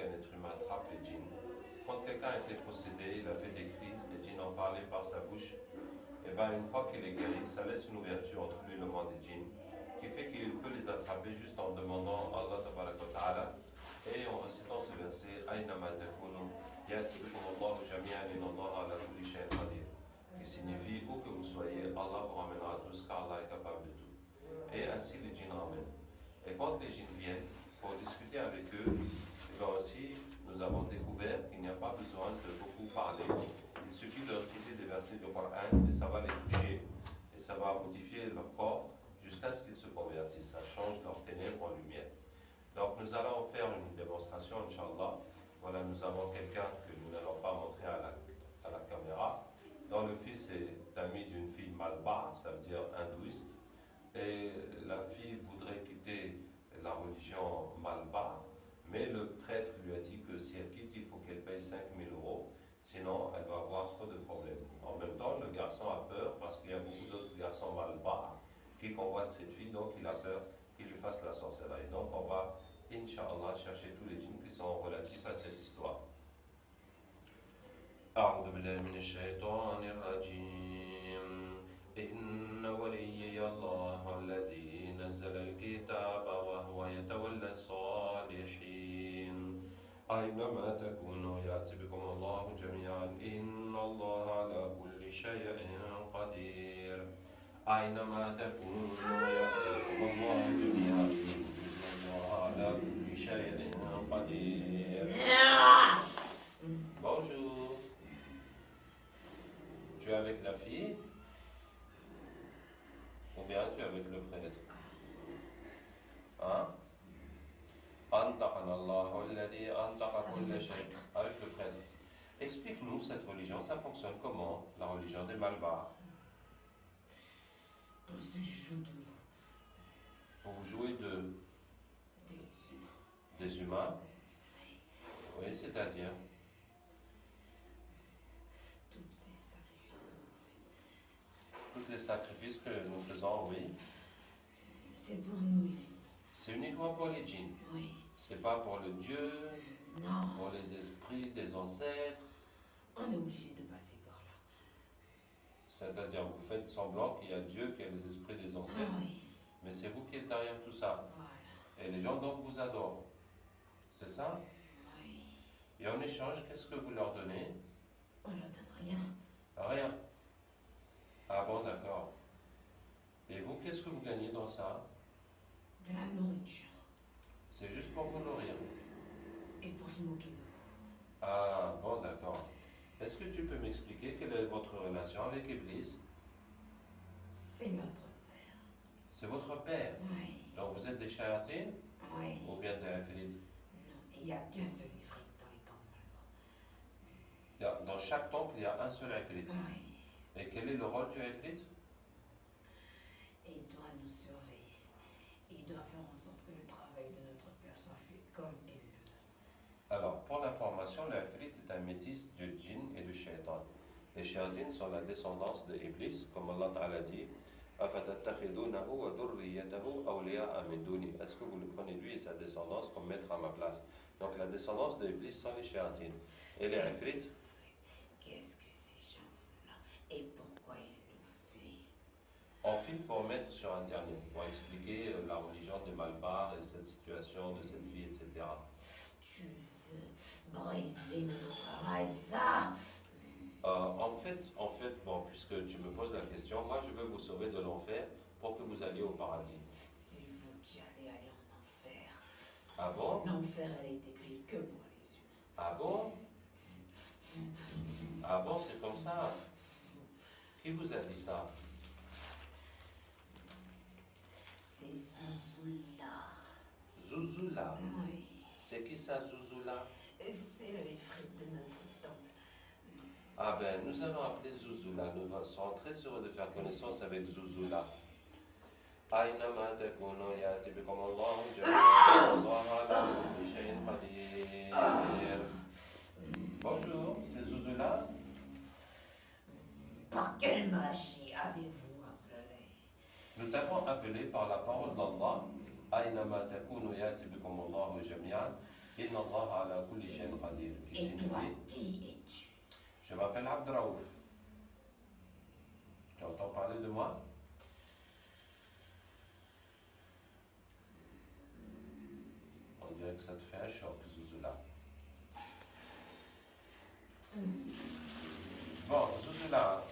qu'un être humain attrape les djinns. Quand quelqu'un était possédé, il a fait des crises, les djinns en parlaient par sa bouche. Et bien une fois qu'il est guéri, ça laisse une ouverture entre lui et le monde des djinns, qui fait qu'il peut les attraper juste en demandant à Allah tabaraka wa ta'ala et en récitant ce verset Aynama takunu ya'tikum Allahu jami'an inna Allaha ala kulli shay'in qadir, qui signifie où que vous soyez, Allah vous ramènera tous car Allah est capable de tout. Et ainsi les djinns ramènent. Et quand les djinns viennent pour discuter avec eux, et bien aussi nous avons découvert qu'il n'y a pas besoin de beaucoup parler. Il suffit de réciter des versets du Coran et ça va les toucher et ça va modifier leur corps jusqu'à ce qu'ils se convertissent. Ça change leurs ténèbres en lumière. Donc nous allons faire une démonstration, Inch'Allah. Voilà, nous avons quelqu'un que nous n'allons pas montrer à la caméra, dont le fils est ami d'une fille malba, ça veut dire hindouiste. Et la fille voudrait quitter la religion malba, mais le prêtre lui a dit que si elle quitte, il faut qu'elle paye 5 000 €, sinon elle va avoir trop de problèmes. En même temps, le garçon a peur parce qu'il y a beaucoup d'autres garçons malba qui convoitent cette fille, donc il a peur qu'il lui fasse la sorcellerie. Donc on va, Inch'Allah, chercher tous les djinns qui sont relatifs à cette histoire. أعوذ بالله من الشيطان الرجيم إن وليي الله الذي نزل الكتاب وهو يتولى الصالحين أينما تكونوا يأتي بكم الله جميعا إن الله على كل شيء قدير أينما تكونوا يأتي بكم الله جميعا إن الله على كل شيء قدير. Bonjour. Tu es avec la fille ou bien tu es avec le prêtre? Hein? Avec le prêtre. Explique-nous cette religion, ça fonctionne comment? La religion des Malbars. Vous jouez des humains? Oui, c'est-à-dire? Tous les sacrifices que nous faisons, oui. C'est pour nous. C'est uniquement pour les djinns. Oui. C'est pas pour le Dieu, non. Pour les esprits des ancêtres. On est obligé de passer par là. C'est-à-dire, vous faites semblant qu'il y a Dieu, qu'il y a les esprits des ancêtres. Oui. Mais c'est vous qui êtes derrière tout ça. Voilà. Et les gens donc vous adorent. C'est ça? Oui. Et en échange, qu'est-ce que vous leur donnez? On leur donne rien. Rien. Ah bon, d'accord. Et vous, qu'est-ce que vous gagnez dans ça? De la nourriture. C'est juste pour vous nourrir. Et pour se moquer de vous. Ah bon, d'accord. Est-ce que tu peux m'expliquer quelle est votre relation avec Iblis? C'est notre père. C'est votre père? Oui. Donc vous êtes des shayatines? Oui. Ou bien des ifrites? Non, il n'y a qu'un seul ifrit dans les temples. Dans chaque temple, il y a un seul ifrit. Oui. Et quel est le rôle du ifrit? Il doit nous surveiller. Il doit faire en sorte que le travail de notre père soit fait comme il le veut. Alors, pour la formation, l'ifrit est un métis du djinn et du shaitan. Les shayatines sont la descendance de Iblis, comme Allah Ta'ala dit. Est-ce que vous le prenez lui et sa descendance comme maître à ma place? Donc la descendance de Iblis sont les shayatines. Et les ifrit? Qu'est-ce que ces gens-là et pourquoi ils le font? On filme pour mettre sur Internet, pour expliquer la religion des Malbars et cette situation de cette vie, etc. Tu veux briser notre travail, c'est ça? En fait, bon, puisque tu me poses la question, moi je veux vous sauver de l'enfer pour que vous alliez au paradis. C'est vous qui allez aller en enfer. Ah bon? L'enfer, elle est écrite que pour les humains. Ah bon? Ah bon, c'est comme ça? Qui vous a dit ça? C'est Zouzoula. Zouzoula? Oui. C'est qui ça, Zouzoula? C'est le ifrit de notre temple. Ah ben, nous allons appeler Zouzoula. Nous serons très heureux de faire connaissance avec Zouzoula. أينما تكونوا يأتي بكم الله جميعا الله على كل شيء قدير. Bonjour, c'est Zouzoula. Par quelle magie avez-vous appelé? Nous t'avons appelé par la parole d'Allah. أينما تكونوا يأتي بكم الله جميعا. Inna Allah ala kulli shay'in qadir, qui Et toi, signifie qui es-tu? je m'appelle Abdraouf. Tu entends parler de moi? On dirait que ça te fait un choc, Zouzoula. Bon, Zouzoula,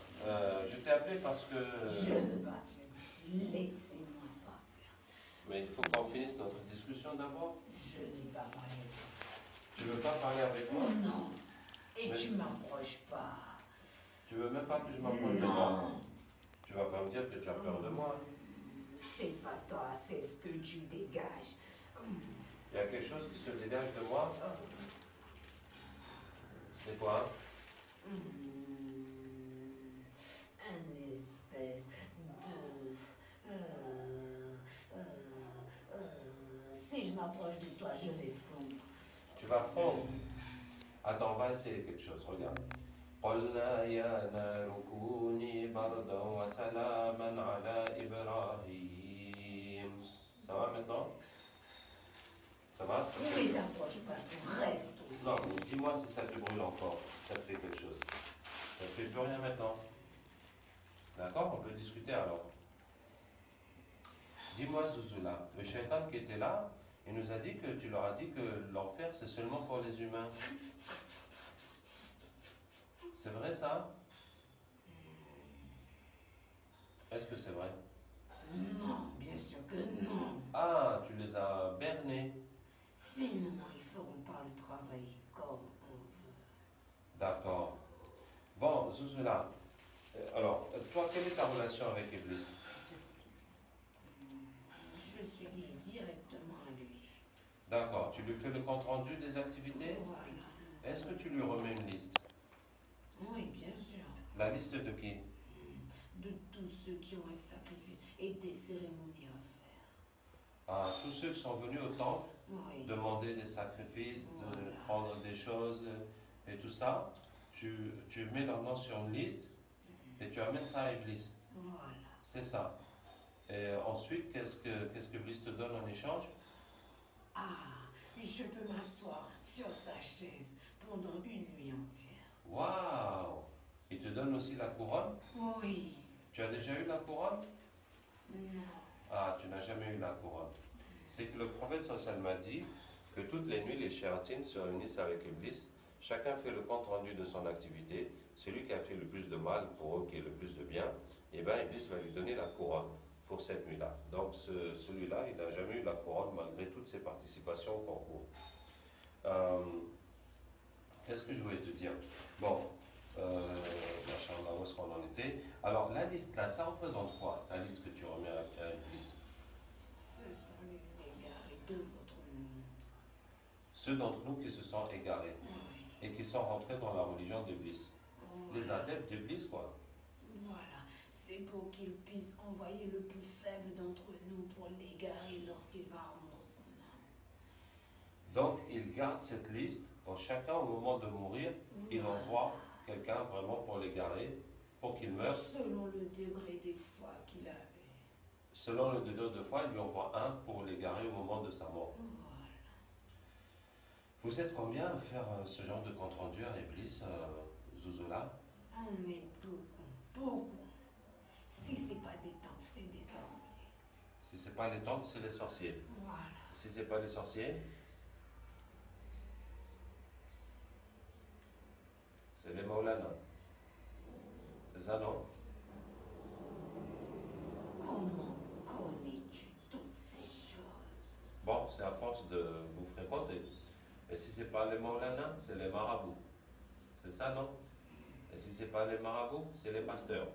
je t'ai appelé parce que... Je veux partir d'ici. Laissez-moi partir. Mais il faut qu'on finisse notre discussion d'abord. Je n'ai pas parlé avec toi. Tu veux pas parler avec moi? Non. Et Mais tu m'approches pas. Tu veux même pas que je m'approche de moi? Tu vas pas me dire que tu as peur de moi? C'est pas toi, c'est ce que tu dégages. Il y a quelque chose qui se dégage de moi? C'est quoi? Un espèce de... si je m'approche de toi, je vais fondre. Tu vas fondre. Attends, on va essayer quelque chose, regarde. قلنا يا نار كوني بردا وسلاما على إبراهيم. Ça va maintenant? Ça va? Ça Ne t'approche pas, tu restes. Non, mais dis-moi si ça te brûle encore, si ça te fait quelque chose. Ça ne fait plus rien maintenant. D'accord? On peut discuter alors. Dis-moi, Zouzoula, le shaitan qui était là, il nous a dit que tu leur as dit que l'enfer c'est seulement pour les humains. C'est vrai ça? Est-ce que c'est vrai? Non, bien sûr que non. Ah, tu les as bernés. Sinon, ils feront pas le travail comme on veut. D'accord. Bon, Zouzoula, alors, toi, quelle est ta relation avec Iblis? Je suis liée directement à lui. D'accord, tu lui fais le compte-rendu des activités? Voilà. Est-ce que tu lui remets une liste? Oui, bien sûr. La liste de qui? De tous ceux qui ont un sacrifice et des cérémonies à faire. Ah, tous ceux qui sont venus au temple, Oui. demander des sacrifices, de Voilà. prendre des choses et tout ça, tu mets leur nom sur une liste et tu amènes ça à Iblis. Voilà. C'est ça. Et ensuite, qu'est-ce que Iblis te donne en échange? Ah, je peux m'asseoir sur sa chaise pendant une nuit entière. Waouh! Il te donne aussi la couronne? Oui. Tu as déjà eu la couronne? Non. Ah, tu n'as jamais eu la couronne. C'est que le prophète sallallahu m'a dit que toutes les nuits, les shéyatines se réunissent avec Iblis. Chacun fait le compte rendu de son activité. Celui qui a fait le plus de mal pour eux, qui est le plus de bien, et bien Iblis va lui donner la couronne pour cette nuit-là. Donc celui-là, il n'a jamais eu la couronne malgré toutes ses participations au concours. Qu'est-ce que je voulais te dire? Bon, machallah, où est-ce qu'on en était? Alors, la liste là, ça représente quoi, la liste que tu remets à Iblis? Ce sont les égarés de votre monde. Ceux d'entre nous qui se sont égarés Oui. et qui sont rentrés dans la religion d'Iblis. Les Voilà. adeptes d'Iblis, quoi. Voilà. C'est pour qu'il puisse envoyer le plus faible d'entre nous pour l'égarer lorsqu'il va rendre son âme. Donc, il garde cette liste pour chacun au moment de mourir. Il Voilà. envoie quelqu'un vraiment pour l'égarer, pour qu'il meure. Selon le degré des foi qu'il avait. Selon le degré de foi, il lui envoie un pour l'égarer au moment de sa mort. Voilà. Vous êtes combien à faire ce genre de compte-rendu à Iblis, Zouzoula? On est beaucoup, beaucoup. Si c'est pas des temples, c'est des sorciers. Si c'est pas les temples, c'est les sorciers. Voilà. Si c'est pas les sorciers, c'est les Maulana. C'est ça, non? Comment connais-tu toutes ces choses? Bon, c'est à force de vous fréquenter. Et si c'est pas les Maulana, c'est les marabouts. C'est ça, non? Et si c'est pas les marabouts, c'est les pasteurs.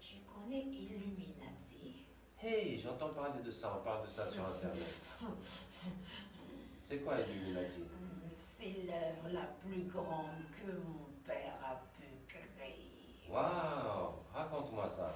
Tu connais Illuminati? Hey, j'entends parler de ça, on parle de ça sur Internet. C'est quoi Illuminati? C'est l'œuvre la plus grande que mon père a pu créer. Waouh, raconte-moi ça.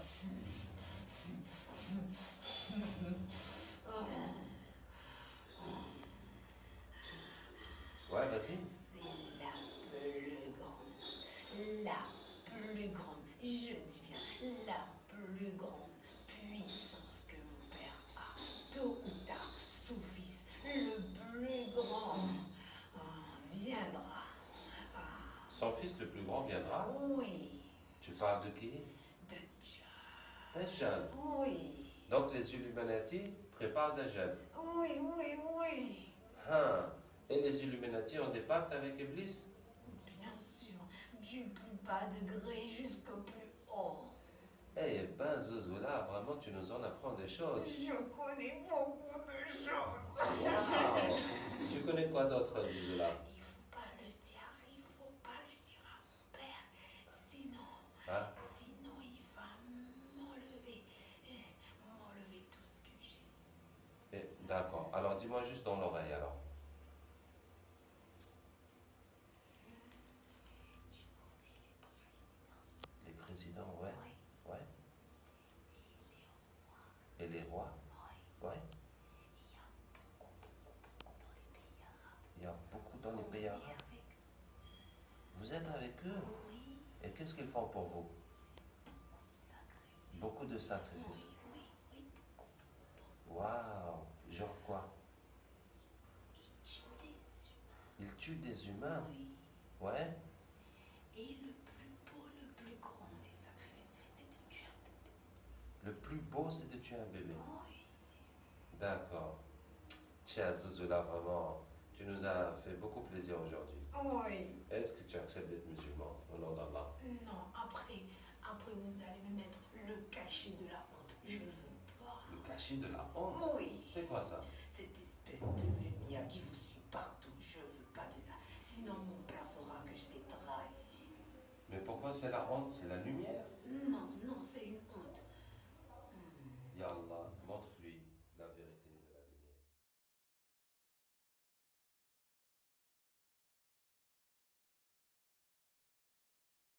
Ouais, vas-y. C'est la plus grande. La plus grande. Je dis bien la plus grande puissance que mon père a. Tôt ou tard, son fils, le plus grand, le plus grand viendra? Oui. Tu parles de qui? De Dieu. Des jeunes. Oui. Donc les Illuminati préparent des jeunes. Oui, oui, oui. Hein. Et les Illuminati ont des pactes avec Iblis? Bien sûr, du plus bas degré jusqu'au plus haut. Eh ben, Zozula, vraiment, tu nous en apprends des choses. Je connais beaucoup de choses. Wow. Tu connais quoi d'autre, Zozula? Il faut pas le dire, il faut pas le dire à mon père. Sinon, Hein? sinon il va m'enlever tout ce que j'ai. D'accord. Alors, dis-moi juste dans l'oreille, alors. Les présidents, ouais. Oui. Ouais. Et les rois? Oui. Ouais. Il y a beaucoup dans les pays arabes. Il y a beaucoup dans les pays On est arabes. avec Vous êtes avec eux? oui, Et qu'est-ce qu'ils font pour vous? sacrifice. Beaucoup de sacrifices. Oui, oui, oui. Waouh! Genre quoi? Il tue des Ils tuent des humains. humains? Oui. Ouais. Et le plus beau, le plus grand des sacrifices, c'est de tuer un bébé. Le plus beau, c'est de tuer un bébé. Oui. D'accord. Tiens, Zozula, vraiment, tu nous as fait beaucoup plaisir aujourd'hui. Oui. Est-ce que tu acceptes d'être musulman au nom d'Allah? Non, après vous allez me mettre le cachet de la honte. Je veux pas. Le cachet de la honte? Oui. C'est quoi ça? Cette espèce de lumière qui vous suit partout. Je veux pas de ça. Sinon mon père saura que je l'ai trahi. Mais pourquoi c'est la honte? C'est la lumière? Non, non, c'est une honte.